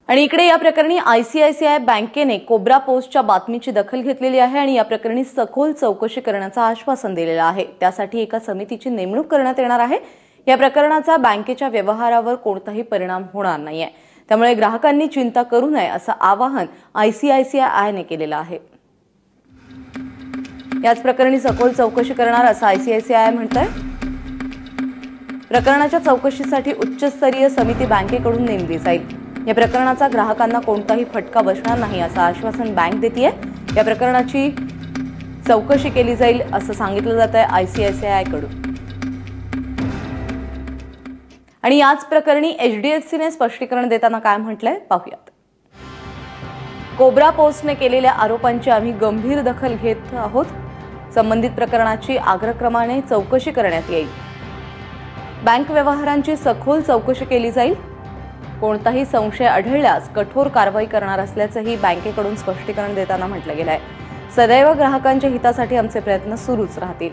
आणि इकडे या प्रकरणी आयसीआयसीआय बँकेने कोब्रा पोस्टच्या बातमीची दखल घेतलेली आहे आणि या प्रकरणी सखोल चौकशी करण्याचं आश्वासन दिलेलं आहे। त्यासाठी एका समितीची नेमणूक करण्यात येणार आहे। या प्रकरणाचा बँकेच्या व्यवहारावर कोणताही परिणाम होणार नाहीये, त्यामुळे ग्राहकांनी चिंता करू नये असं आवाहन आयसीआयसीआयने केलेलं आहे। याच प्रकरणी सखोल चौकशी करणार असं आयसीआयसीआय म्हणतंय। प्रकरणाच्या चौकशीसाठी उच्चस्तरीय समिती बँकेकडून नेमली जाईल। या प्रकरणाचा ग्राहकांना कोणताही फटका बसणार नाही असं आश्वासन बँक देतेय। या प्रकरणाची चौकशी केली जाईल असं सांगितलं जातंय आयसीआयसीआय कडून। आणि याच प्रकरणी एचडीएफसीने स्पष्टीकरण देताना काय म्हटलंय पाहूयात। कोब्रा पोस्टने केलेल्या आरोपांची आम्ही गंभीर दखल घेत आहोत। संबंधित प्रकरणाची अग्रक्रमाने चौकशी करण्यात येईल। बँक व्यवहारांची सखोल चौकशी केली जाईल। कोणताही संशय आढळल्यास कठोर कारवाई करणार असल्याचंही बँकेकडून स्पष्टीकरण देताना म्हटलं गेलंय। सदैव ग्राहकांच्या हितासाठी आमचे प्रयत्न सुरूच राहतील।